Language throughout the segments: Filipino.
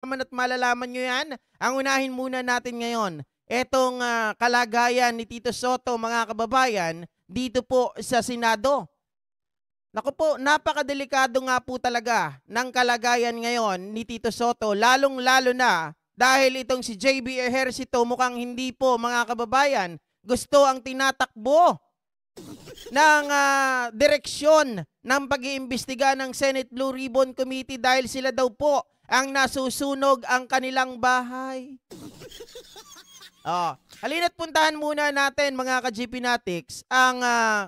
malaman at malalaman nyo yan. Ang unahin muna natin ngayon, etong kalagayan ni Tito Soto, mga kababayan, dito po sa Senado. Naku po, napakadelikado nga po talaga ng kalagayan ngayon ni Tito Soto, lalong-lalo na dahil itong si JB Ejercito mukhang hindi po, mga kababayan, gusto ang tinatakbo ng direksyon ng pag-iimbestiga ng Senate Blue Ribbon Committee dahil sila daw po ang nasusunog ang kanilang bahay. Halina't puntahan muna natin, mga ka-GP Natics, ang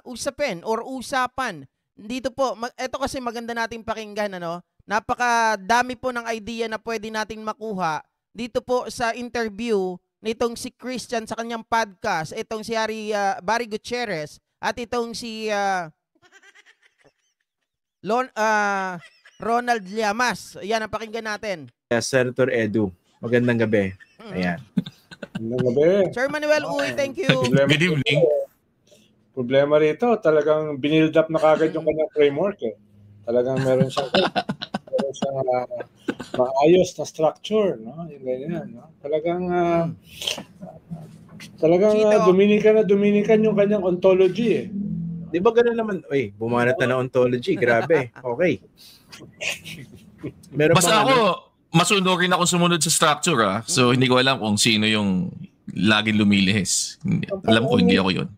usapin or usapan. Dito po, ito kasi maganda nating pakinggan, ano? Napakadami po ng idea na pwede nating makuha dito po sa interview nitong si Christian sa kanyang podcast, itong si Barry Gutierrez at itong si Ronald Llamas. Ayan, ang pakinggan natin. Senator Edu, magandang gabi. Ayan. Magandang gabi. Sir Manuel Uy, thank you. Good evening. Problema rito, talagang binild up na kagad yung kanyang framework. Talagang meron siyang maayos na structure, no? Yung ganyan, no? Talagang Dominican yung kanyang ontology, eh. Di ba gano'n naman? Uy, bumanat na ontology. Grabe. Okay. Basta ako, masunurin ako sumunod sa structure, ah. So, hindi ko alam kung sino yung laging lumilihis. Alam ko, hindi ako yun.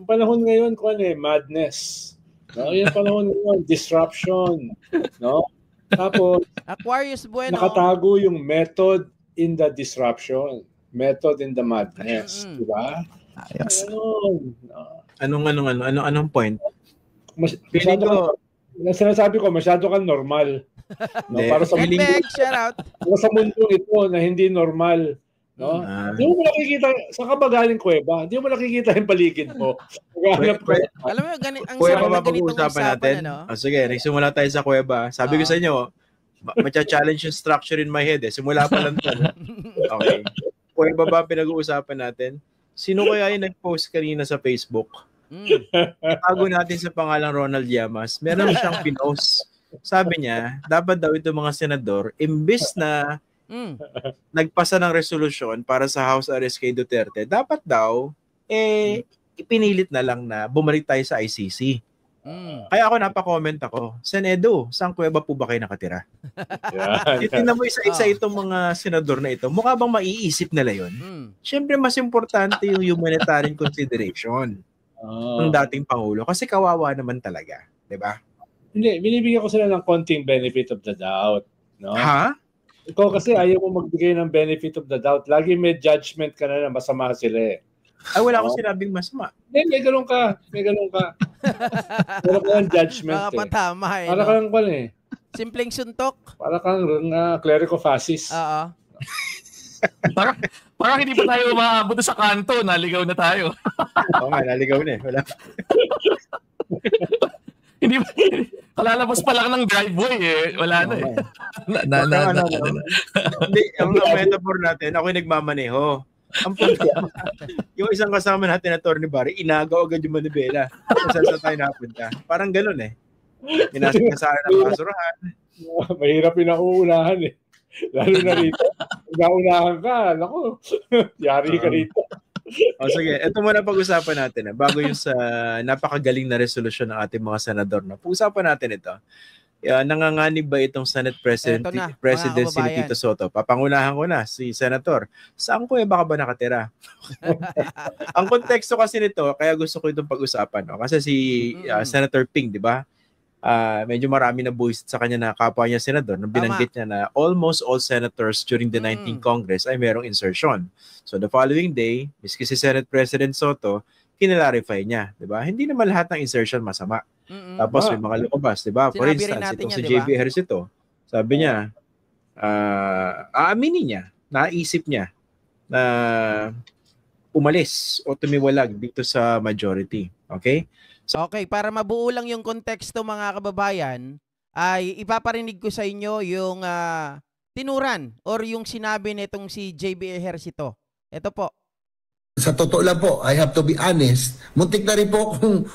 Ang panahon ngayon, madness. No? Yung panahon ngayon, disruption. No? Tapos, Aquarius Bueno. Nakatago yung method in the disruption. Method in the madness. Diba? Ayos. Anong point? Sinasabi ko, masyado kang normal. No? Para sa shout out. Sa mundo ito na hindi normal. No? Hindi mo nakikita, saan ka ba galing kuweba? Hindi mo nakikita yung paligid mo. Alam mo, ang sarap na ganitong usapan, ano? Sige, nagsimula tayo sa kuweba. Sabi ko sa inyo, matcha-challenge yung structure in my head. Simula pa lang ito. Okay. Kuweba ba pinag-uusapan natin? Sino kaya yung nag-post kanina sa Facebook? Tago natin sa pangalang Ronald Llamas. Meron siyang pinost. Sabi niya, dapat daw ito mga senador, imbis na nagpasa ng resolusyon para sa house arrest kay Duterte, dapat daw, ipinilit na lang na bumalik tayo sa ICC. Kaya ako napakomment ako, Sen Edu, saan kuweba po ba kayo nakatira? Titignan mo isa-isa itong mga senador na ito, mukha bang maiisip nila yun? Siyempre, mas importante yung humanitarian consideration ng dating Pangulo kasi kawawa naman talaga. Diba? Hindi, binibigyan ko sila ng konting benefit of the doubt. No? Ha? Ikaw kasi ayaw mo magbigay ng benefit of the doubt. Lagi may judgment ka na masama sila, eh. Ay, wala akong sinabing masama. May ganun ka. Meron ka ng judgment. Patama, eh. Para kang simpleng suntok. Para kang clerico-fascist. Oo. Parang hindi pa tayo maabot sa kanto, naligaw na tayo. Oo nga, naligaw na eh. Wala. Hindi ba? Kalalabas pa lang ng driveway eh. Wala na eh. Hindi, ang metaphor natin, ako yung nagmamaneho. Ang problema, yung isang kasama natin na Atty. Barry, inagaw agad yung manibela. Saan tayo napunta? Parang ganun eh. Inasasahan ng basurahan. Mahirap yung nauunahan eh. Lalo na rito. Kung nauunahan ka, naku, yari ka rito. Sige, ito muna pag-usapan natin. Bago yung sa napakagaling na resolusyon ng ating mga senador. Pag-usapan natin ito. Nanganganib ba itong Senate Presidency ni Tito Soto? Papangunahan ko na si Senator. Saan ko baka ba nakatira? Ang konteksto kasi nito, kaya gusto ko itong pag-usapan. No? Kasi si Senator Ping, di ba? Medyo marami na buwis sa kanya na kapwa niya senador nung binanggit niya na almost all senators during the 19th Congress ay merong insertion. So the following day, miski si Senate President Soto, kinalarify niya, di ba? Hindi naman lahat ng insertion masama. Tapos may mga lumabas, di ba? For instance, itong si JB Ejercito, sabi niya, aaminin niya, naisip niya na umalis o tumiwalag dito sa majority. Okay? Okay, para mabuo lang yung konteksto, mga kababayan, ay ipaparinig ko sa inyo yung tinuran or yung sinabi nitong si JB Ejercito. Ito po. Sa totoo lang po, I have to be honest, muntik na rin po kung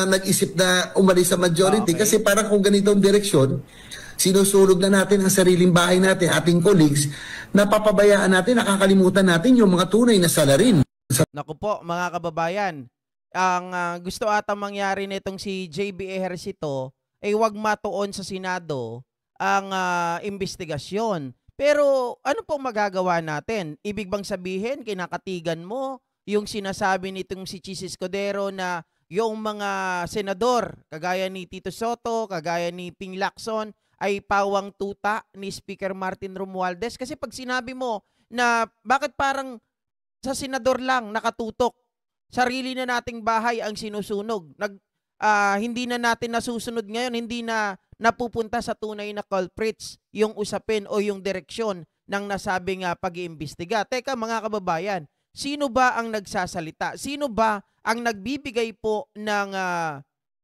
nag-isip na umalis sa majority Okay. kasi parang kung ganitong direksyon, sinusulog na natin ang sariling bahay natin, ating colleagues, napapabayaan natin, nakakalimutan natin yung mga tunay na salarin. Naku po, mga kababayan, ang gusto ata mangyari nitong si JB Ejercito ay wag matuon sa Senado ang investigasyon. Pero ano pong magagawa natin? Ibig bang sabihin, kinakatigan mo yung sinasabi nitong si Chis Escudero na yung mga senador, kagaya ni Tito Soto, kagaya ni Ping Lacson, ay pawang tuta ni Speaker Martin Romualdez? Kasi pag sinabi mo na bakit parang sa senador lang nakatutok, sarili na nating bahay ang sinusunog. Hindi na natin nasusunod ngayon, hindi na napupunta sa tunay na culprits yung usapin o yung direksyon ng nasabing pag-iimbestiga. Teka mga kababayan, sino ba ang nagsasalita? Sino ba ang nagbibigay po ng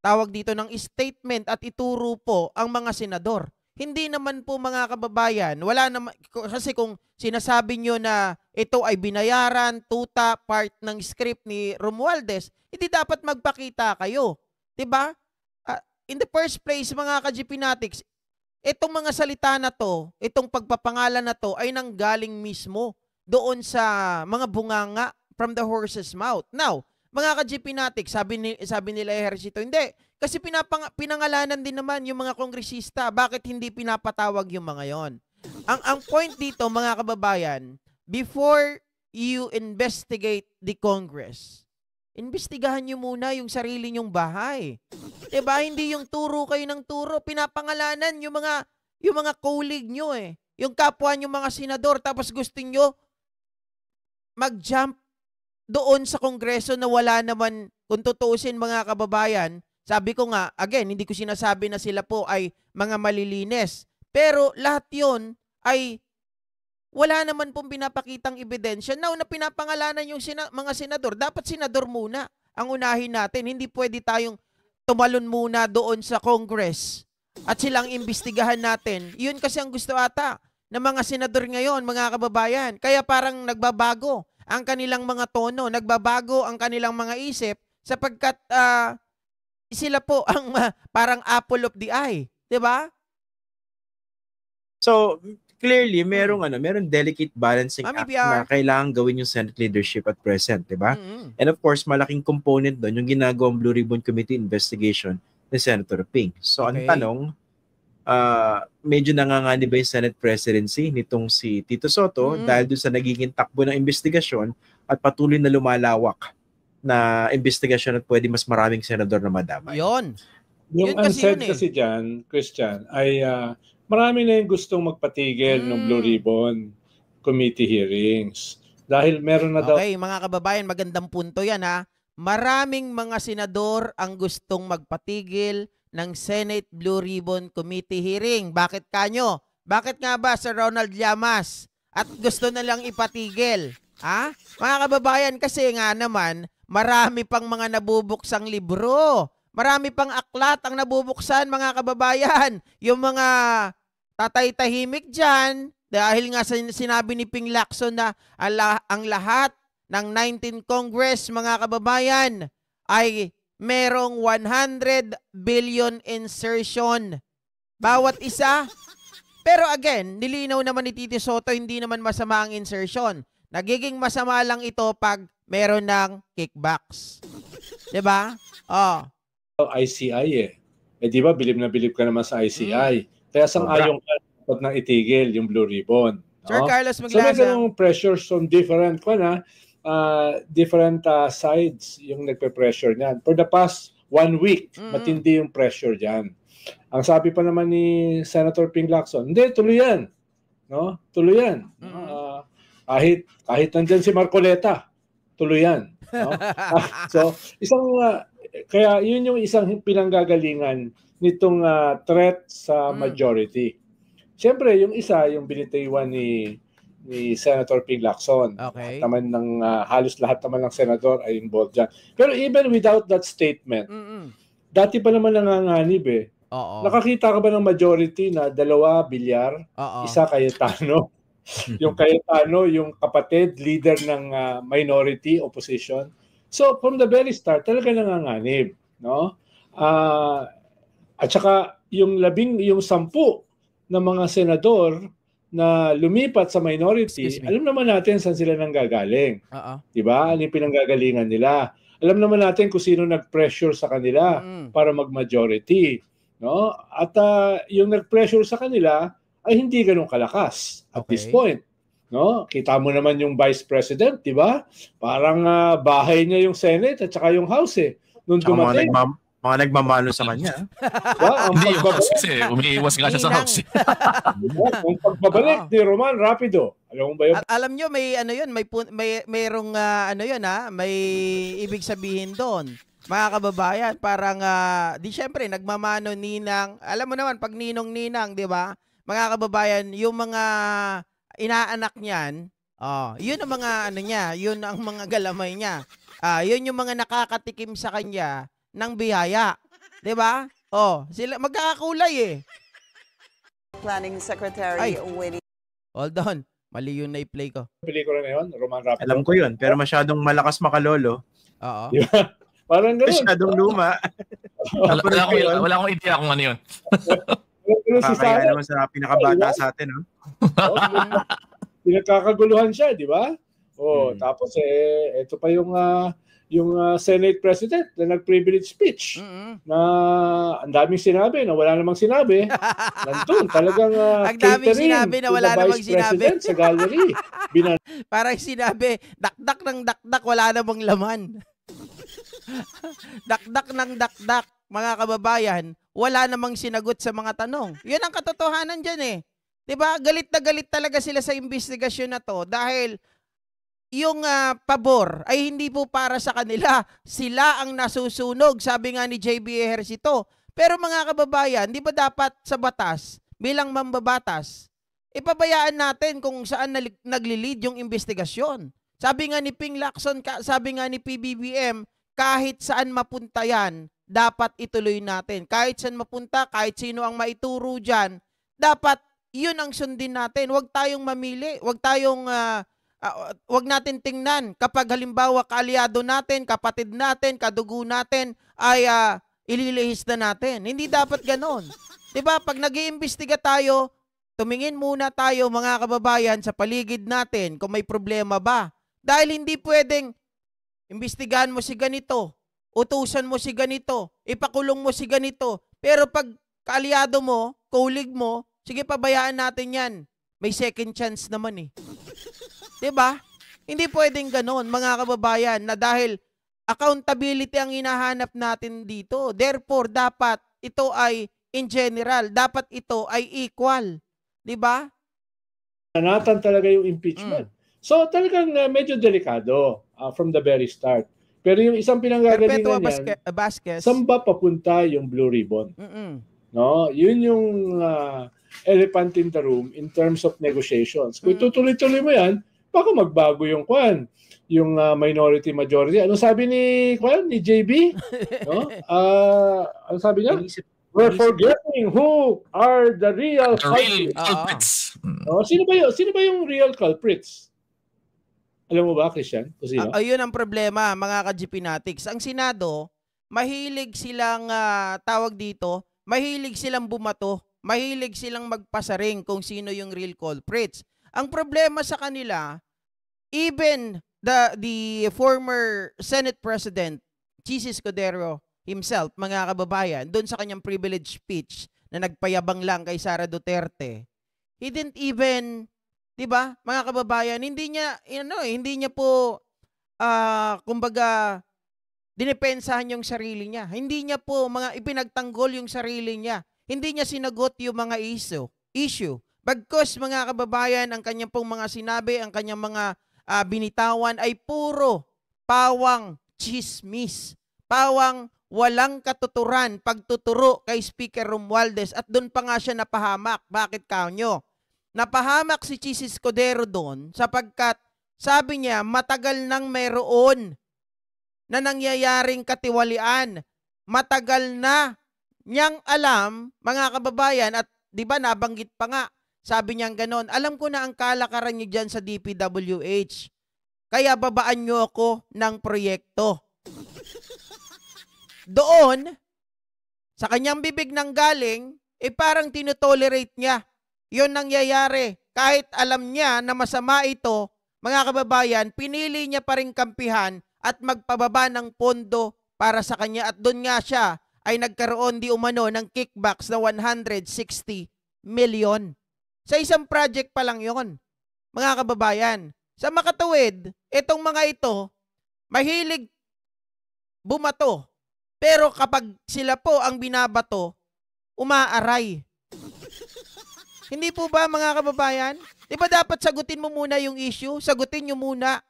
tawag dito ng statement at ituro po ang mga senador? Hindi naman po mga kababayan, wala naman, kasi kung sinasabi nyo na ito ay binayaran, tuta, part ng script ni Romualdez, hindi dapat magpakita kayo. 'Di ba? In the first place, mga ka-GPnatics, itong mga salita na to, itong pagpapangalan na to ay nanggaling mismo doon sa mga bunganga from the horse's mouth. Now, mga ka-GPnatics, sabi nila Ejercito, hindi. Kasi pinangalanan din naman yung mga kongresista. Bakit hindi pinapatawag yung mga yon? Ang point dito, mga kababayan, before you investigate the Congress, imbestigahan nyo muna yung sarili nyong bahay. Diba? Hindi yung turo kayo ng turo. Pinapangalanan yung mga colleague nyo eh. Yung kapwa nyo mga senador, tapos gusto nyo mag-jump doon sa Kongreso na wala naman, kung tutuusin mga kababayan, sabi ko nga, again, hindi ko sinasabi na sila po ay mga malilinis. Pero lahat yon ay wala naman pong pinapakitang ebidensya. Now na pinapangalanan yung mga senador, dapat senador muna ang unahin natin. Hindi pwede tayong tumalon muna doon sa Congress at silang imbestigahan natin. Yun kasi ang gusto ata ng mga senador ngayon, mga kababayan. Kaya parang nagbabago ang kanilang mga tono, nagbabago ang kanilang mga isip sapagkat sila po ang parang apple of the eye. 'Di ba? So, clearly, merong delicate balancing Mami act PR. na kailangan gawin yung Senate leadership at present, di ba? Mm-hmm. And of course, malaking component doon yung ginagawang Blue Ribbon Committee investigation ni Senator Ping. So, Okay. ang tanong, medyo nangangani ba yung Senate presidency nitong si Tito Soto dahil doon sa nagiging takbo ng investigasyon at patuloy na lumalawak na investigasyon at pwede mas maraming senador na madamay. Yon. Yung Yun kasi unsaid yun eh. kasi dyan, Christian, ay marami na yung gustong magpatigil ng Blue Ribbon Committee hearings. Dahil meron na daw... Okay, mga kababayan, magandang punto yan ha. Maraming mga senador ang gustong magpatigil ng Senate Blue Ribbon Committee hearing. Bakit kanyo? Bakit nga ba, Sir Ronald Llamas? At gusto na lang ipatigil. Ha? Mga kababayan, kasi nga naman, marami pang mga nabubuksang libro. Marami pang aklat ang nabubuksan, mga kababayan. Yung mga tatay-tahimik dyan, dahil nga sinabi ni Ping Lacson na ang lahat ng 19 Congress, mga kababayan, ay merong 100 billion insertion. Bawat isa. Pero again, nilinaw naman ni Tito Soto, hindi naman masama ang insertion. Nagiging masama lang ito pag meron ng kickbacks. 'Di ba? Oh. ICI eh. Eh di ba, bilib na bilib ka naman sa ICI. Kaya sang-ayong ka dapat nang itigil yung Blue Ribbon. Sir Carlos So may Maglasa. ganung pressures from different sides yung nagpe-pressure niyan. For the past 1 week, matindi yung pressure diyan. Ang sabi pa naman ni Senator Ping Lacson, hindi, tuloy yan. No? Tuloy yan. Kahit nandyan si Marcoleta, tuloy yan. No? So, kaya yun yung isang pinanggagalingan nitong threat sa majority. Siyempre, yung isa, yung binitiwan ni Senator Ping Lacson. Okay. Naman ng halos lahat naman ng senador ay involved dyan. Pero even without that statement, dati pa naman nanganganib eh. Oo. Nakakita ka ba ng majority na 2 Bilyar, Oo. 1 Cayetano, Yung Cayetano, yung kapatid, leader ng minority opposition. So from the very start, talaga nanganganib, no? At saka yung 10 na mga senador na lumipat sa minority, Excuse me. alam naman natin saan sila nanggagaling. Oo. 'Di ba? Ano yung pinanggagalingan nila? Alam naman natin kung sino nag-pressure sa kanila para mag-majority, no? At yung nag-pressure sa kanila ay hindi ganun kalakas at this Okay. point, no? Kita mo naman yung Vice President, 'di ba? Parang bahay niya yung Senate at saka yung House nung Tsaka dumating. mga nagmamano sa kanya. Diba? Ang Hindi yung house pagbabalik, kasi umiiwas nga siya sa Ninang. house. ang pagbabalik ni Roman Rapido. Alam mo ba yun? Alam nyo, may ano yun, mayroong ano yun may ibig sabihin doon. Mga kababayan, parang di syempre nagmamano ninang. Alam mo naman pag ninong-ninang, 'di ba? Mga kababayan, yung mga inaanak niyan, yun ang mga ano niya, yun ang mga galamay niya. Yun yung mga nakakatikim sa kanya ng biyaya. 'Di ba? Sila magkakakulay eh. Planning Secretary Ay. Winnie Hold on. Mali yung na-play ko. Pelikula na yun, Roman Rapido. Alam ko yun, pero masyadong malakas makalolo. Oo. Parang gano'n. Masyadong luma. Wala akong idea kung ano yun. Pero si Kakaya Sara, naman sa pinakabata sa atin. No? pinagkakaguluhan siya, di ba? Tapos ito pa yung Senate President na nag-privilege speech na ang daming sinabi na wala namang sinabi. Nandun, talagang Ang daming catering sinabi na to wala the namang Vice President sinabi. sa gallery. Parang sinabi, dakdak ng dakdak, wala namang laman. Dakdak ng dakdak, mga kababayan, wala namang sinagot sa mga tanong. Yun ang katotohanan dyan eh. 'Di ba? Galit na galit talaga sila sa investigasyon na to dahil yung pabor ay hindi po para sa kanila. Sila ang nasusunog, sabi nga ni JB Ejercito. Pero mga kababayan, di ba dapat sa batas, bilang mambabatas, ipabayaan natin kung saan nagli-lead yung investigasyon. Sabi nga ni Ping Lacson, sabi nga ni PBBM, kahit saan mapunta yan, dapat ituloy natin. Kahit saan mapunta, kahit sino ang maituro dyan, dapat yun ang sundin natin. Huwag tayong mamili, huwag natin tingnan kapag halimbawa kaalyado natin, kapatid natin, kadugo natin ay ililihis na natin. Hindi dapat ganon. 'Di ba? Pag nag-iimbestiga tayo, tumingin muna tayo mga kababayan sa paligid natin kung may problema ba. Dahil hindi pwedeng imbestigahan mo si ganito, utusan mo si ganito, ipakulong mo si ganito. Pero pag kaalyado mo, kaulig mo, sige pabayaan natin yan. May second chance naman eh. 'Di ba? Hindi pwedeng ganoon mga kababayan na dahil accountability ang hinahanap natin dito. Therefore, dapat ito ay in general, dapat ito ay equal. 'Di ba? Nanatan talaga yung impeachment. So talagang medyo delikado from the very start. Pero yung isang pinanggagalingan yan, Vasquez. saan ba papunta yung Blue Ribbon? No, yun yung elephant in the room in terms of negotiations. Kung tutuloy-tuloy mo yan, baka magbago yung yung minority majority. Ano sabi ni JB? No? Ano sabi niya? We're forgetting who are the real culprits. No? Sino ba yung real culprits? Alam mo ba, Christian? Ayun ang problema, mga ka-GPnatics. Ang Senado, mahilig silang tawag dito, mahilig silang bumato, mahilig silang magpasaring kung sino yung real culprits. Ang problema sa kanila, even the former Senate President, Chis Escudero himself, mga kababayan, doon sa kanyang privilege speech na nagpayabang lang kay Sara Duterte, he didn't even, 'di ba, mga kababayan, hindi niya po kumbaga dinepensahan yung sarili niya. Hindi niya po ipinagtanggol yung sarili niya. Hindi niya sinagot yung mga issue. Bagkus, mga kababayan, ang kanyang pong mga sinabi, ang kanyang mga binitawan ay puro pawang chismis. Pawang walang katuturan, pagtuturo kay Speaker Romualdez at doon pa nga siya napahamak. Bakit kanyo? Napahamak si Chis Escudero doon sapagkat sabi niya matagal nang meron na nangyayaring katiwalian. Matagal na niyang alam, mga kababayan, at di ba nabanggit pa nga Sabi niya ganon, alam ko na ang kalakaran niyo dyan sa DPWH. Kaya babaan niyo ako ng proyekto. Doon, sa kanyang bibig nang galing, parang tinotolerate niya. Yun nangyayari. Kahit alam niya na masama ito, mga kababayan, pinili niya pa rin kampihan at magpababa ng pondo para sa kanya. At doon nga siya ay nagkaroon di umano ng kickbacks na 160 million. Sa isang project pa lang yon, mga kababayan. Sa makatuwid, itong mga ito, mahilig bumato. Pero kapag sila po ang binabato, umaaray. Hindi po ba, mga kababayan? Di ba dapat sagutin mo muna yung issue? Sagutin nyo muna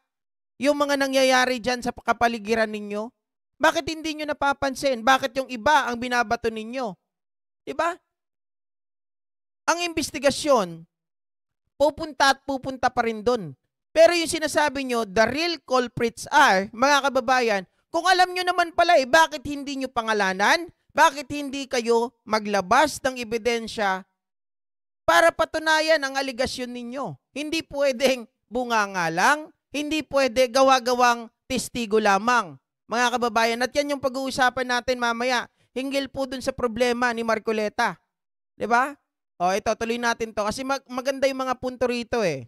yung mga nangyayari dyan sa kapaligiran ninyo. Bakit hindi nyo napapansin? Bakit yung iba ang binabato ninyo? Di ba? Ang investigasyon, pupunta at pupunta pa rin doon. Pero yung sinasabi nyo, the real culprits are, mga kababayan, kung alam nyo naman pala bakit hindi nyo pangalanan? Bakit hindi kayo maglabas ng ebidensya para patunayan ang aligasyon ninyo? Hindi pwedeng bunganga lang, hindi pwede gawa-gawang testigo lamang. Mga kababayan, at yan yung pag-uusapan natin mamaya, hinggil po dun sa problema ni Marcoleta. Diba? O, ito, tuloy natin to. Kasi maganda yung mga punto rito eh.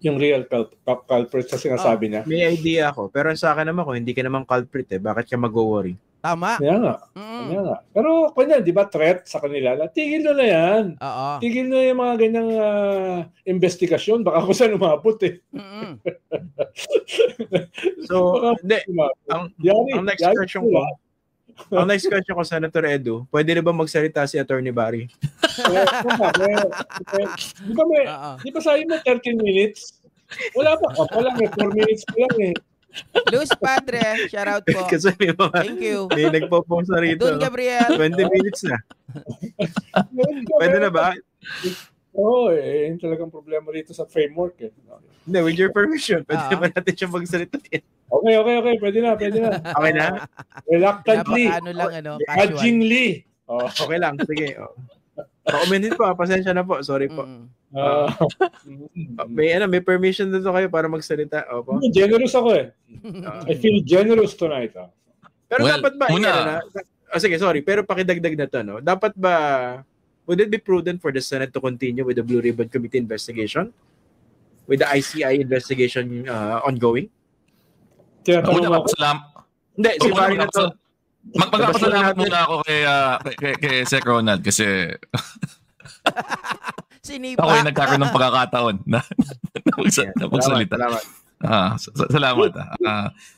Yung real culprit sa sinasabi niya. May idea ako. Pero sa akin naman, kung hindi ka naman culprit bakit ka mag-worry? Tama. Kaya nga. Kaya nga. Pero kanya, di ba, threat sa kanila? Tigil na yan. Oo. Tigil na yung mga ganyang investigasyon. Baka kung saan umabot So, Baka hindi. Ang next question ko, ang next question ko, Senator Edu, pwede na ba magsalita si Attorney Barry? Di ba sabi mo 13 minutes? Wala pa. Wala nga, 4 minutes pa lang eh. Luz Padre, shout out po. Kasi may mga, Thank you. may nagpo-post na rito. Dun, Gabriel. 20 minutes na. Pwede na ba? Oo, yun talagang problema dito sa framework eh. Hindi, with your permission, pwede naman natin siya magsalita din. Okay. Pwede na. Okay na? Reluctantly. Ano lang, casual. Grudgingly. Okay lang, sige. Pa-commentin po, pasensya na po. Sorry po. May permission dito kayo para magsalita. Opo. Generous ako eh. I feel generous tonight. Pero dapat ba, sige, sorry, pero pakidagdag na to, no? Dapat ba, would it be prudent for the Senate to continue with the Blue Ribbon Committee investigation? With the ICI investigation ongoing? Una, Hindi, si Barry na to. Magpapasalamat muna ako kay Sec Ronald kasi Sinipa. ako yung nagkaroon ng pagkakataon na magsalita. Salamat.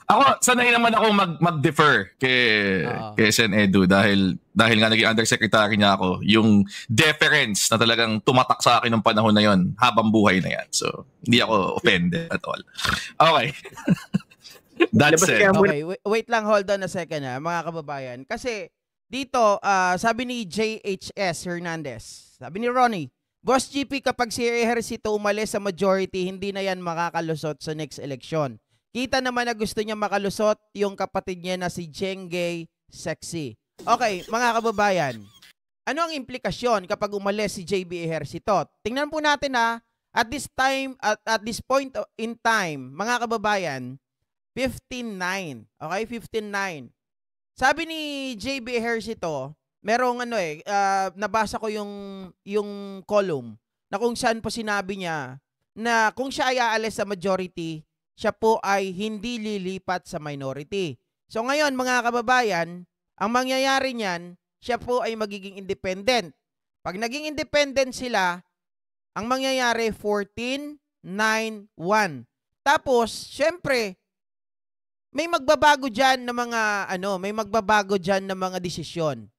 Ako, sanay naman ako mag-defer kay Sen Edu dahil nga naging undersecretary niya ako, yung deference na talagang tumatak sa akin ng panahon na yon habang buhay na yan. So, hindi ako offended at all. Okay. That's it. Okay, wait lang, hold on a second mga kababayan. Kasi dito, sabi ni JHS Hernandez, sabi ni Ronnie, Boss GP, kapag si Ejercito umalis sa majority, hindi na yan makakalusot sa next election. Kita naman na gusto niya makalusot yung kapatid niya na si Jengay Sexy. Okay, mga kababayan, ano ang implikasyon kapag umalis si JB Ejercito? Tingnan po natin at this point in time, mga kababayan, 15-9. Okay, 15-9. Sabi ni JB Ejercito, merong nabasa ko yung column na kung saan po sinabi niya na kung siya ay aalis sa majority, siya po ay hindi lilipat sa minority. So ngayon, mga kababayan, ang mangyayari niyan, siya po ay magiging independent. Pag naging independent sila, ang mangyayari 14-9-1. Tapos, syempre, may magbabago diyan ng mga desisyon.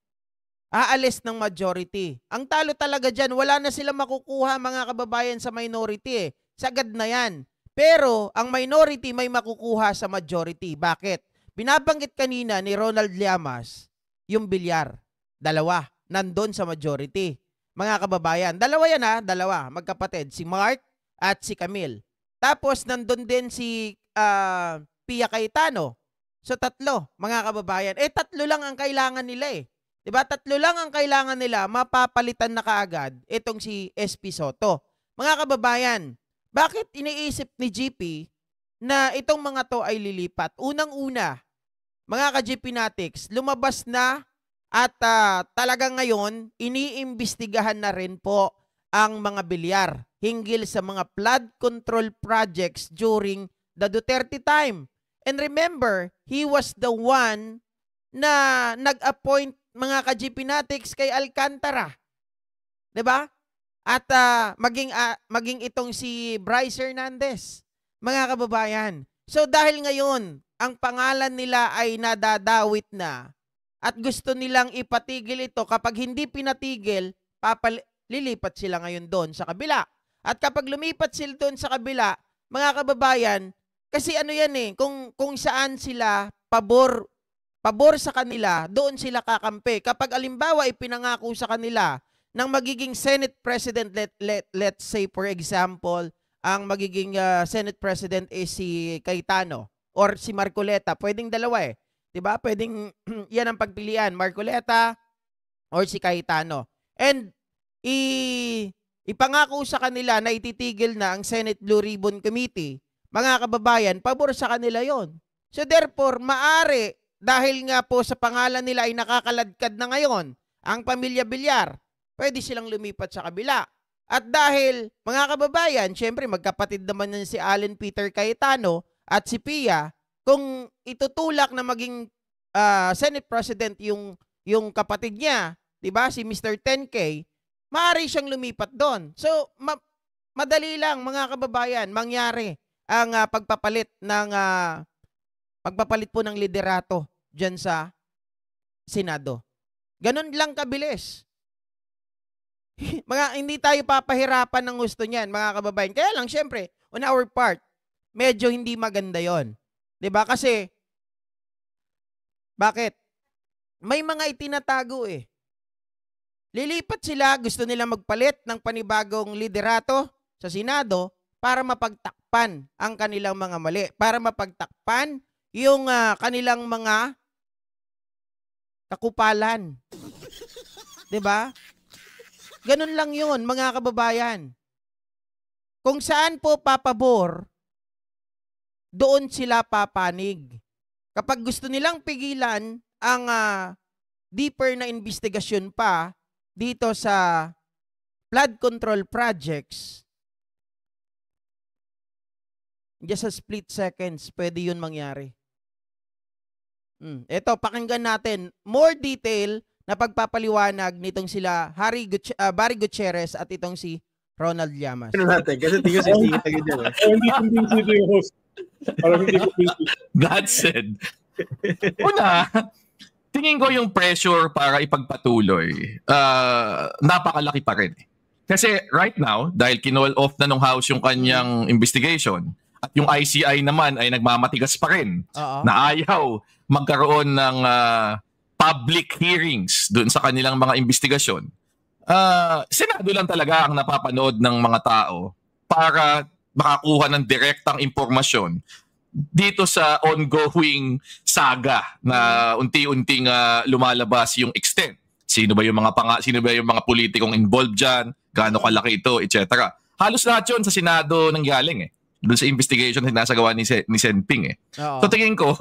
Aalis ng majority. Ang talo talaga dyan, wala na sila makukuha mga kababayan sa minority Sagad na yan. Pero ang minority may makukuha sa majority. Bakit? Binabanggit kanina ni Ronald Llamas yung bilyar. Dalawa. Nandun sa majority. Mga kababayan. Dalawa yan dalawa. Magkapatid. Si Mark at si Camille. Tapos nandun din si Pia Cayetano. So tatlo, mga kababayan. Tatlo lang ang kailangan nila Diba? 3 lang ang kailangan nila, mapapalitan na kaagad itong si SP Soto. Mga kababayan, bakit iniisip ni GP na itong mga to ay lilipat? Unang-una, mga ka-GP Natics, lumabas na at talagang ngayon, iniimbestigahan na rin po ang mga bilyar hinggil sa mga flood control projects during the Duterte time. And remember, he was the one na nag-appoint mga ka-GP Natics kay Alcantara. 'Di ba? At maging itong si Bryce Hernandez, mga kababayan. So dahil ngayon, ang pangalan nila ay nadadawit na at gusto nilang ipatigil ito, kapag hindi pinatigil, lilipat sila ngayon doon sa kabila. At kapag lumipat sila doon sa kabila, mga kababayan, kasi ano yan eh, kung saan sila pabor sa kanila, doon sila kakampi. Kapag alimbawa ipinangako sa kanila ng magiging Senate President, let's say for example, ang magiging Senate President is si Cayetano or si Marcoleta, pwedeng dalawa eh. 'Di ba? Pwedeng yan ang pagpilian, Marcoleta or si Cayetano. And ipangako sa kanila na ititigil na ang Senate Blue Ribbon Committee. Mga kababayan, pabor sa kanila 'yon. So therefore, maari dahil nga po sa pangalan nila ay nakakaladkad na ngayon ang pamilya Villar, pwede silang lumipat sa kabila. At dahil, mga kababayan, syempre magkapatid naman yan si Allen Peter Cayetano at si Pia, kung itutulak na maging Senate President yung kapatid niya, 'di ba, si Mr. 10K, maaari siyang lumipat doon. So, madali lang mga kababayan, mangyari ang pagpapalit po ng liderato diyan sa Senado. Ganun lang kabilis. Hindi tayo papahirapan ng gusto niyan, mga kababayan. Kaya lang, syempre, on our part, medyo hindi maganda yon. 'Di ba? Kasi, bakit? May mga itinatago eh. Lilipat sila, gusto nila magpalit ng panibagong liderato sa Senado para mapagtakpan ang kanilang mga mali. Para mapagtakpan yung kanilang mga kakupalan. 'Di ba? Ganun lang 'yun, mga kababayan. Kung saan po papabor, doon sila papanig. Kapag gusto nilang pigilan ang deeper na investigasyon pa dito sa flood control projects, just a split seconds, pwede 'yun mangyari. Ito, pakinggan natin more detail na pagpapaliwanag nitong sila Barry Gutierrez at itong si Ronald Llamas. Ano natin? Kasi tingin si Tingin tagad yan. Hindi convinced yung host. Parang hindi convinced. God said. Una, tingin ko yung pressure para ipagpatuloy, napakalaki pa rin. Kasi right now, dahil kinol off na nung House yung kanyang investigation, at yung ICI naman ay nagmamatigas pa rin na ayaw magkaroon ng public hearings doon sa kanilang mga investigasyon. Senado lang talaga ang napapanood ng mga tao para makakuha ng direktang impormasyon dito sa ongoing saga na unti-unting lumalabas yung extent. Sino ba yung mga politikong involved diyan, gaano kalaki ito, etc. Halos lahat 'yon sa Senado nanggaling eh. Doon sa investigation na sinasagawa ni Senping eh. So tingin ko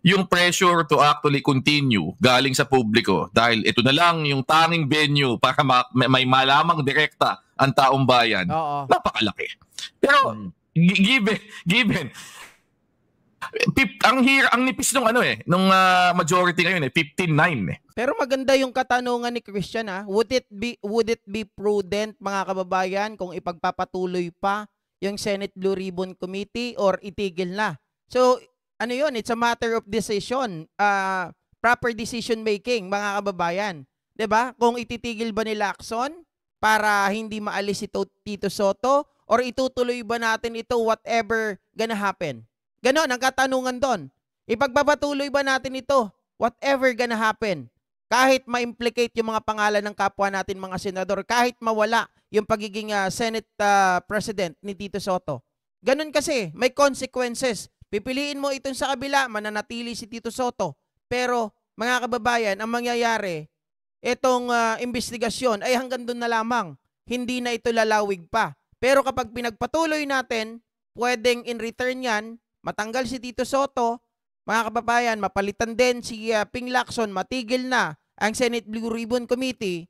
yung pressure to actually continue galing sa publiko dahil ito na lang yung tanging venue para may malamang direkta ang taong bayan. Napakalaki. Pero given ang nipis nung nung majority ngayon 15-9 eh. Pero maganda yung katanungan ni Christian Would it be prudent, mga kababayan, kung ipagpapatuloy pa yung Senate Blue Ribbon Committee or itigil na? So it's a matter of decision, proper decision making, mga kababayan. 'Di ba? Kung ititigil ba nila Lacson para hindi maalis si Tito Soto or itutuloy ba natin ito whatever gonna happen? Ganon ang katanungan doon. Ipagpapatuloy ba natin ito whatever gonna happen? Kahit ma-implicate yung mga pangalan ng kapwa natin mga senador, kahit mawala yung pagiging Senate President ni Tito Soto. Ganon kasi, may consequences. Pipiliin mo itong sa kabila, mananatili si Tito Soto. Pero, mga kababayan, ang mangyayari, itong investigasyon ay hanggang doon na lamang. Hindi na ito lalawig pa. Pero kapag pinagpatuloy natin, pwedeng in return yan, matanggal si Tito Soto, mga kababayan, mapalitan din si Ping Lacson, matigil na ang Senate Blue Ribbon Committee.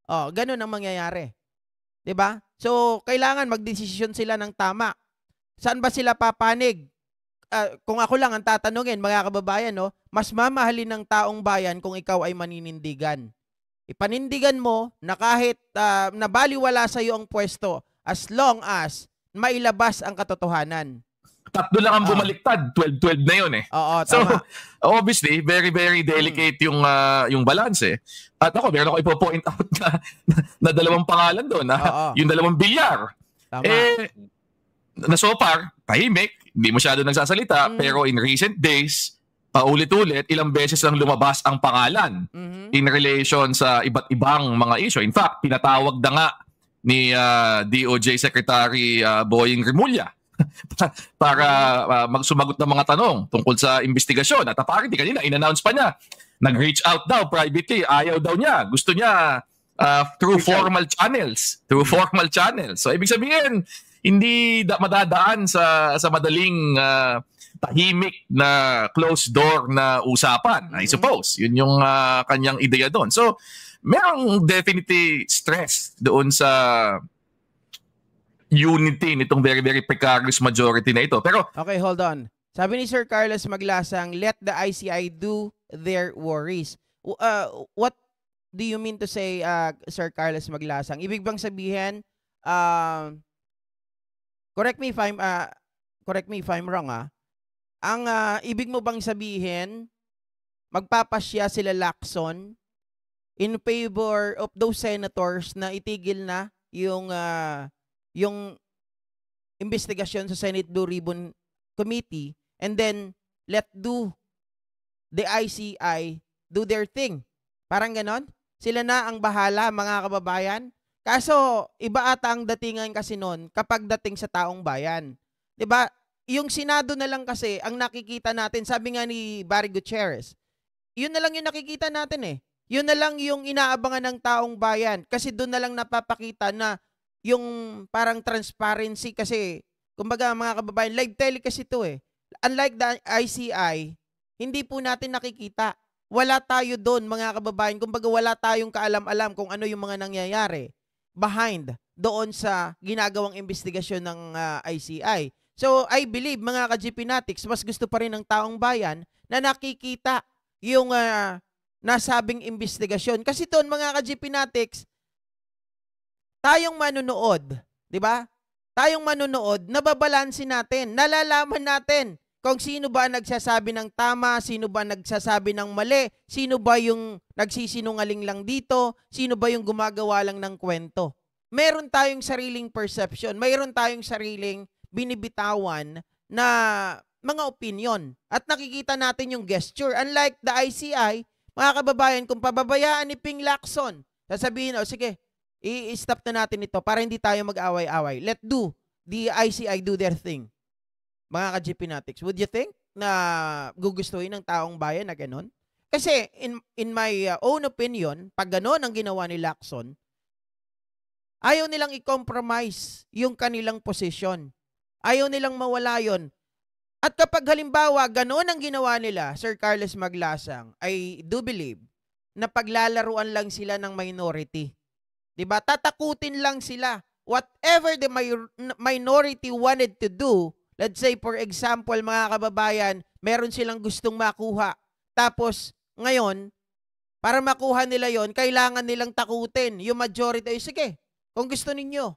Ganun ang mangyayari. 'Di ba? So, kailangan magdesisyon sila ng tama. Saan ba sila papanig? Kung ako lang ang tatanungin, mga kababayan, no, mas mamahalin ng taong bayan kung ikaw ay maninindigan. Ipanindigan mo na kahit nabaliwala sa iyo ang pwesto as long as mailabas ang katotohanan. Tatlo lang ang bumaliktad, 12-12 na yun eh. Oo, so, tama. obviously, very, very delicate yung balance eh. At ako, meron ako ipo-point out na dalawang pangalan doon. Yung dalawang bilyar. Tama. Na so far, tahimik, hindi masyado nagsasalita, pero in recent days, paulit-ulit, ilang beses lang lumabas ang pangalan in relation sa iba't ibang mga issue. In fact, pinatawag na nga ni DOJ Secretary Boying Rimulya para magsumagot ng mga tanong tungkol sa investigasyon. At apparently kanina, in-announce pa niya, nag-reach out daw privately, ayaw daw niya, gusto niya through formal channels. So ibig sabihin, hindi madadaan sa madaling tahimik na closed door na usapan, I suppose. Yun yung kanyang ideya doon. So, merong definitely stress doon sa unity nitong very, very precarious majority na ito. Pero, okay, hold on. Sabi ni Sir Carlos Maglasang, let the ICI do their worries. What do you mean to say, Sir Carlos Maglasang? Ibig bang sabihin, correct me if I'm wrong, ang ibig mo bang sabihin, magpapasya sila Lacson in favor of those senators na itigil na yung investigasyon sa Senate Blue Ribbon Committee and then let the ICI do their thing. Parang ganon? Sila na ang bahala, mga kababayan. Kaso, iba ata ang datingan kasi noon kapag dating sa taong bayan. 'Di ba? Yung Senado na lang kasi ang nakikita natin, sabi nga ni Barry Gutierrez, yun na lang yung nakikita natin eh. Yun na lang yung inaabangan ng taong bayan kasi doon na lang napapakita na yung parang transparency kasi, kumbaga mga kababayan, live telecast ito eh. Unlike the ICI, hindi po natin nakikita. Wala tayo doon, mga kababayan. Kumbaga wala tayong kaalam-alam kung ano yung mga nangyayari behind doon sa ginagawang investigasyon ng ICI. So, I believe, mga ka-GPnatics, mas gusto pa rin ng taong bayan na nakikita yung nasabing investigasyon. Kasi doon, mga ka-GPnatics, tayong manunood, di ba? Tayong manunood, nababalansin natin, nalalaman natin kung sino ba nagsasabi ng tama, sino ba nagsasabi ng mali, sino ba yung nagsisinungaling lang dito, sino ba yung gumagawa lang ng kwento. Meron tayong sariling perception, mayroon tayong sariling binibitawan na mga opinion. At nakikita natin yung gesture. Unlike the ICI, mga kababayan, kung pababayaan ni Ping Lacson, sasabihin, sige, i-stop na natin ito para hindi tayo mag-away-away. Let the ICI do their thing. Mga ka-GPnatics, would you think na gugustuhin ng taong bayan na ganon? Kasi in my own opinion, pag ganon ang ginawa ni Lacson, ayaw nilang i-compromise yung kanilang posisyon. Ayaw nilang mawala yon. At kapag halimbawa ganon ang ginawa nila, Sir Carlos Maglasang, I do believe na paglalaruan lang sila ng minority. Diba? Tatakutin lang sila. Whatever the minority wanted to do, let's say for example, mga kababayan, meron silang gustong makuha. Tapos ngayon, para makuha nila yon, kailangan nilang takutin yung majority. Sige, kung gusto ninyo,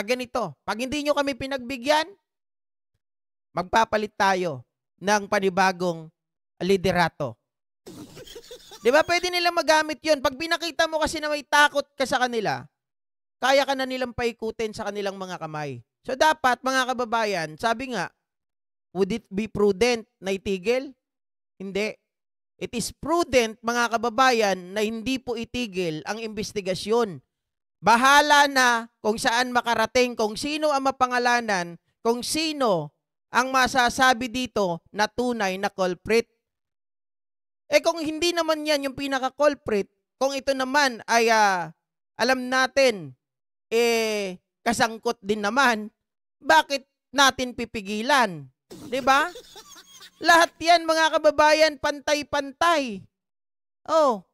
ganito, pag hindi nyo kami pinagbigyan, magpapalit tayo ng panibagong liderato. Diba? Pwede nilang magamit yun. Pag pinakita mo kasi na may takot ka sa kanila, kaya ka na nilang paikutin sa kanilang mga kamay. So dapat, mga kababayan, sabi nga, would it be prudent na itigil? Hindi. It is prudent, mga kababayan, na hindi po itigil ang investigasyon. Bahala na kung saan makarating, kung sino ang mapangalanan, kung sino ang masasabi dito na tunay na culprit. Kung hindi naman yan yung pinaka-culprit, kung ito naman ay alam natin, kasangkot din naman, bakit natin pipigilan? 'Di ba? Lahat yan, mga kababayan, pantay-pantay. Oh,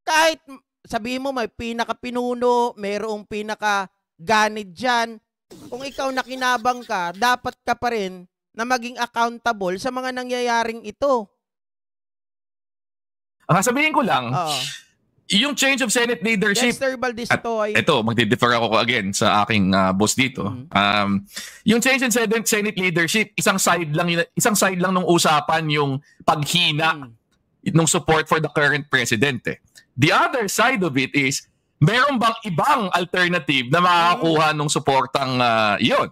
kahit sabihin mo may pinaka-pinuno, mayroong pinaka-ganid dyan, kung ikaw nakinabang ka, dapat ka pa rin na maging accountable sa mga nangyayaring ito. Sabihin ko lang, yung change of Senate leadership, Dexter Valdez ito ay... Ito, magdi-defer ako again sa aking boss dito. Yung change in Senate leadership, isang side lang nung usapan yung paghina ng support for the current president. The other side of it is, meron bang ibang alternative na makakakuha ng suportang iyon?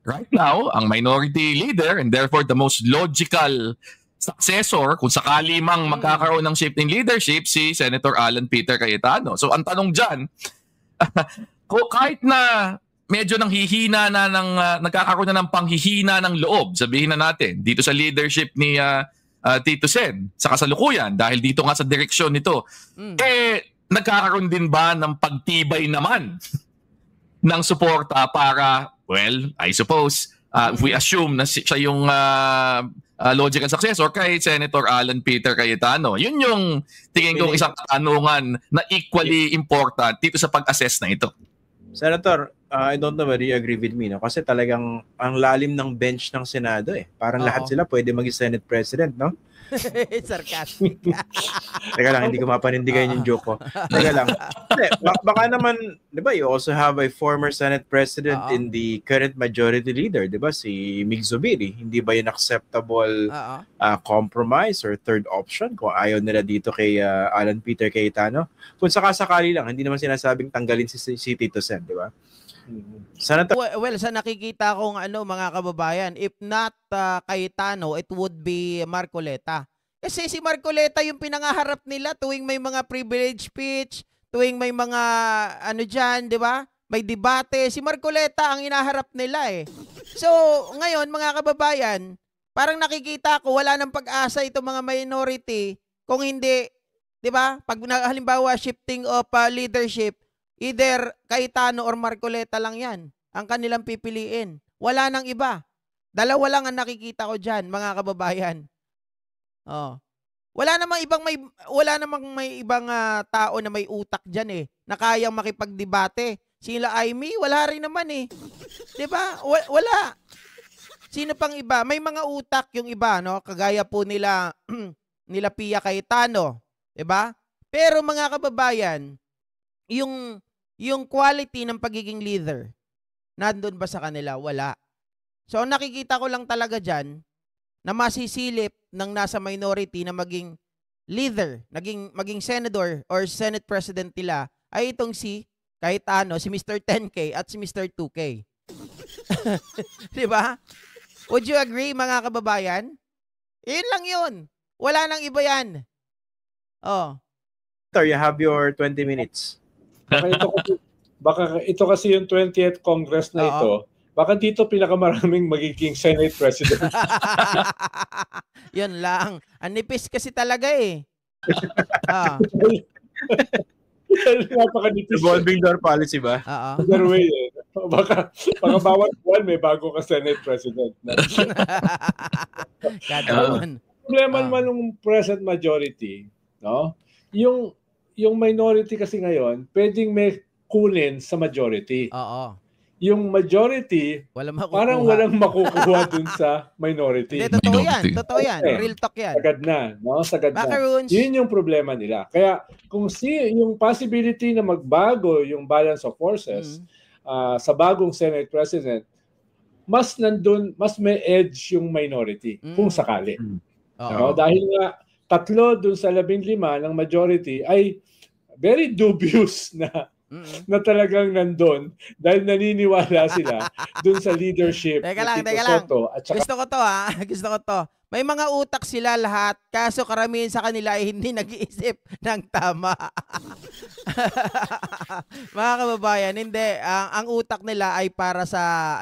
Right now, ang minority leader and therefore the most logical successor, kung sakali mang magkakaroon ng shift in leadership, si Senator Alan Peter Cayetano. So ang tanong dyan, kahit na medyo nanghihina na nagkakaroon na ng panghihina ng loob, sabihin na natin, dito sa leadership ni Tito Sen, sa kasalukuyan, dahil dito nga sa direksyon nito, nagkakaroon din ba ng pagtibay naman ng suporta para, well, I suppose, if we assume na siya yung logical successor kay Senator Alan Peter Cayetano. Yun yung tingin kong isang katanungan na equally important dito sa pag-assess na ito. Senator, I don't know whether you agree with me, no? Kasi talagang ang lalim ng bench ng Senado Parang lahat sila pwede maging Senate President, no? Sarcastic. Teka lang, hindi ko mapanindigan yung joke ko. Teka lang. Baka naman, di ba, you also have a former Senate President in the current majority leader, di ba, si Mig Zubiri. Hindi ba yun acceptable compromise or third option kung ayaw nila dito kay Alan Peter Cayetano? Kung sakasakali lang, hindi naman sinasabing tanggalin si Tito Sen, di ba? Senator, well, sa nakikita kong mga kababayan, if not Cayetano, it would be Marcoleta. Kasi si Marcoleta yung pinangaharap nila tuwing may mga privilege speech, tuwing may mga dyan, di ba? May debate. Si Marcoleta ang inaharap nila So, ngayon, mga kababayan, parang nakikita ko wala nang pag-asa itong mga minority kung hindi, di ba? Pag halimbawa shifting of leadership, either Cayetano or Marcoleta lang yan ang kanilang pipiliin. Wala nang iba. Dalawa lang ang nakikita ko dyan, mga kababayan. Wala namang may ibang tao na may utak dyan na kayang makipagdebate. Sila Amy, wala rin naman 'Di ba? Wala. Sino pang iba? May mga utak yung iba, no? Kagaya po nila Pia Cayetano, 'di ba? Pero mga kababayan, yung quality ng pagiging leader, nandun ba sa kanila? Wala. So, nakikita ko lang talaga dyan na masisilip ng nasa minority na maging leader, maging senador or Senate President nila ay itong si Cayetano, si Mr. 10K at si Mr. 2K. Diba? Would you agree, mga kababayan? Yun lang yun. Wala nang iba yan. You have your 20 minutes. Baka ito kasi yung 20th Congress na ito. Baka dito pinakamaraming magiging Senate President. Yun lang. Ang nipis kasi talaga Napakanipis. Revolving door policy ba? Other way Baka bawat buwan may bago ka Senate President. Problema naman ng present majority, no? Yung minority kasi ngayon, pwedeng may kunin sa majority. Yung majority, parang walang makukuha dun sa minority. Totoo yan. Real talk yan. Sagad na, no? Sagad na. Yun yung problema nila. Kaya kung yung possibility na magbago yung balance of forces sa bagong Senate President, mas may edge yung minority kung sakali. No? Dahil nga 3 dun sa 15 ng majority ay very dubious na talagang nandun dahil naniniwala sila dun sa leadership Teka lang. Soto. At saka, Gusto ko to. May mga utak sila lahat, kaso karamihan sa kanila ay hindi nag-iisip ng tama. Mga kababayan, hindi. Ang utak nila ay para sa,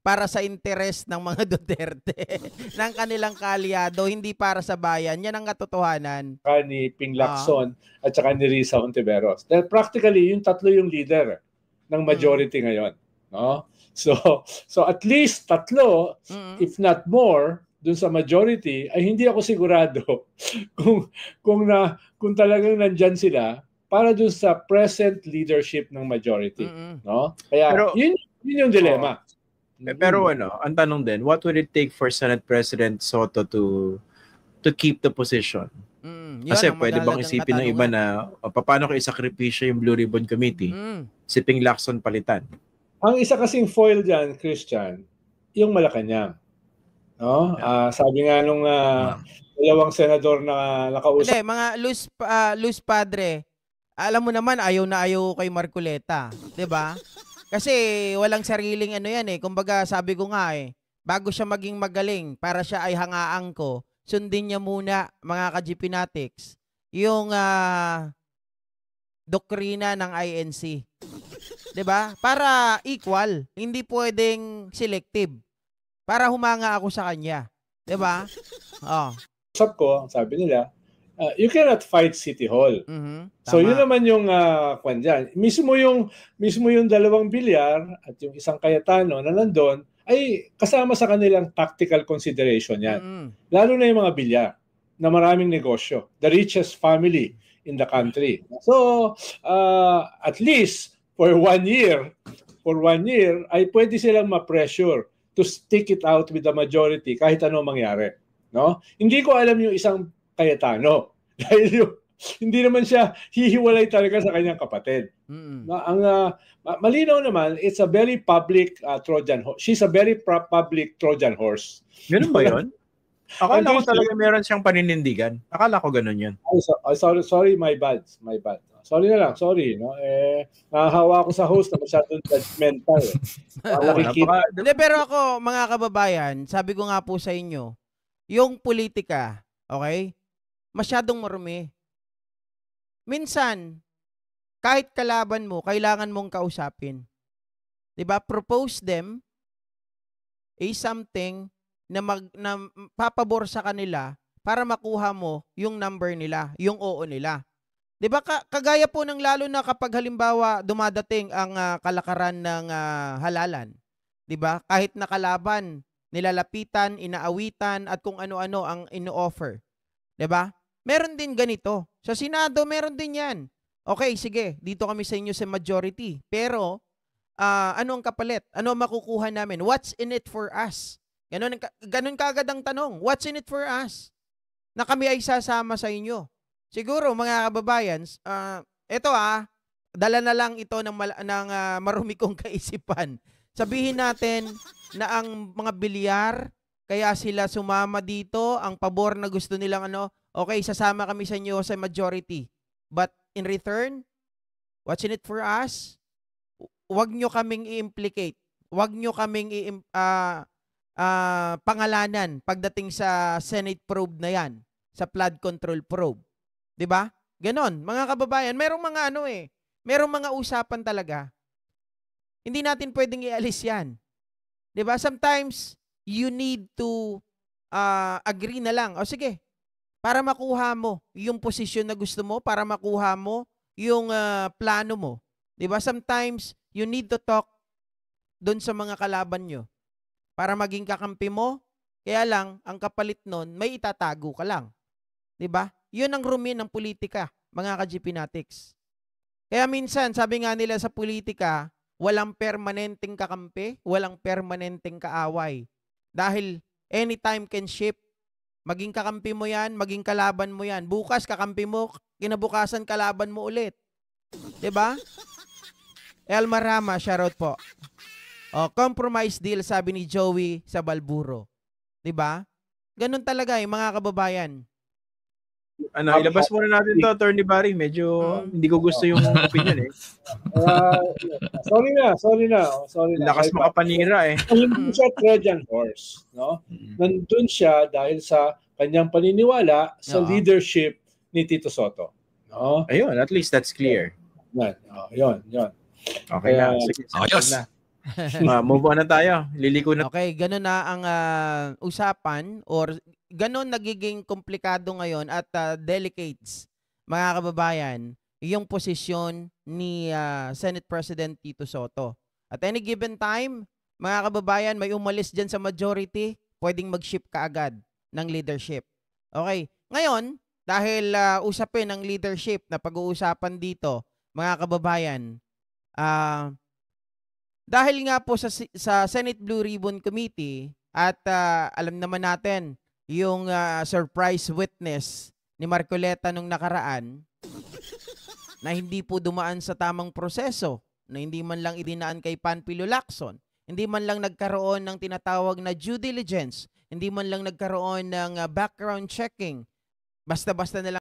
para sa interes ng mga Duterte, ng kanilang kaalyado, hindi para sa bayan. Yan ang katotohanan. Ni Ping Lacson at saka ni Risa Hontiveros. Dahil practically, yung tatlo yung leader ng majority ngayon. No? So at least tatlo, if not more, dun sa majority, ay hindi ako sigurado kung talagang nandyan sila para dun sa present leadership ng majority. No? Kaya yun yung dilemma. Pero ang tanong din, what would it take for Senate President Soto to keep the position? Kasi pwede bang isipin ng iba na paano ko isakripisyo yung Blue Ribbon Committee? Si Ping Lacson palitan. Ang isa kasing foil dyan, Christian, yung Malacanang. No? Sabi nga nung dalawang senador na nakausap. Hindi, mga loose padre, alam mo naman, ayaw na ayaw kay Marcoleta. 'Di ba? Kasi walang sariling yan eh. Kumbaga sabi ko nga bago siya maging magaling, para siya ay hangaan ko, sundin niya muna, mga ka-GPnatics, yung doktrina ng INC. 'Di ba? Para equal, hindi pwedeng selective. Para humanga ako sa kanya. 'Di ba? Usap ko, sabi nila, you cannot fight City Hall. So yun naman yung kwan dyan. Mismo yung dalawang bilyar at yung isang Cayetano na nandun ay kasama sa kanilang tactical consideration yan. Lalo na yung mga bilyar na maraming negosyo. The richest family in the country. So at least for 1 year ay pwede silang ma-pressure to stick it out with the majority kahit ano mangyari. No? Hindi ko alam yung isang Cayetano dahil hindi naman siya hihiwalay talaga sa kanyang kapatid. Ang malinaw naman, it's a very public Trojan horse. She's a very public Trojan horse. Ganun ba yun? Akala ko talaga meron siyang paninindigan. Akala ko ganun yun. Sorry, my bad. Sorry na lang, sorry. No? Nahahawa ako sa host na masyadong judgmental. Pero ako, mga kababayan, sabi ko nga po sa inyo, yung politika, okay, masyadong marumi. Minsan, kahit kalaban mo, kailangan mong kausapin. 'Di ba? Propose them something na papabor sa kanila para makuha mo yung number nila, yung oo nila. 'Di ba? Kagaya po ng lalo na kapag halimbawa dumadating ang kalakaran ng halalan. 'Di ba? Kahit nakalaban, nilalapitan, inaawitan at kung ano-ano ang ino-offer. 'Di ba? Meron din ganito. Sa Senado meron din 'yan. Okay, sige, dito kami sa inyo sa majority. Pero ano ang kapalit? Ano ang makukuha namin? What's in it for us? Ganun kaagad ang tanong. What's in it for us? Na kami ay sasama sa inyo. Siguro mga kababayan, dala na lang ito ng marumi kong kaisipan. Sabihin natin na ang mga bilyar, kaya sila sumama dito, ang pabor na gusto nilang okay, sasama kami sa inyo sa majority. But in return, what's in it for us? Huwag nyo kaming i-implicate. Huwag nyo kaming pangalanan pagdating sa Senate probe na yan, sa flood control probe. 'Di ba? Ganon, mga kababayan, merong mga usapan talaga. Hindi natin pwedeng ialis 'yan. 'Di ba? Sometimes you need to agree na lang. O sige, para makuha mo yung posisyon na gusto mo, para makuha mo yung plano mo. 'Di ba? Sometimes you need to talk doon sa mga kalaban nyo para maging kakampi mo. Kaya lang, ang kapalit nun, may itatago ka lang. 'Di ba? Yun ang rumi ng politika, mga ka-GPnatics. Kaya minsan, sabi nga nila sa politika, walang permanenteng kakampi, walang permanenteng kaaway. Dahil anytime can shift. Maging kakampi mo yan, maging kalaban mo yan. Bukas kakampi mo, kinabukasan kalaban mo ulit. 'Di ba? Elmar Rama, shoutout po. Compromise deal, sabi ni Joey sa Balburo. 'Di ba? Ganun talaga mga kababayan. ilabas muna natin to, Attorney Barry. Medyo hindi ko gusto yung opinion eh. Sorry na. Lakas makapanira eh. Hindi siya Trojan horse, no? Nandun siya dahil sa kanyang paniniwala sa leadership ni Tito Sotto. No? Ayun, at least that's clear. Yun. Okay na. Sige, na. Move on na tayo. Liliko na. Okay, ganun na ang usapan or ganun nagiging komplikado ngayon at delicates, mga kababayan, yung posisyon ni Senate President Tito Sotto. At any given time, mga kababayan, may umalis dyan sa majority, pwedeng mag-shift ka agad ng leadership. Okay, ngayon, dahil usapin ang leadership na pag-uusapan dito, mga kababayan, dahil nga po sa Senate Blue Ribbon Committee at alam naman natin yung surprise witness ni Marcoleta nung nakaraan na hindi po dumaan sa tamang proseso, na hindi man lang idinaan kay Panfilo Lacson, hindi man lang nagkaroon ng tinatawag na due diligence, hindi man lang nagkaroon ng background checking, basta-basta na lang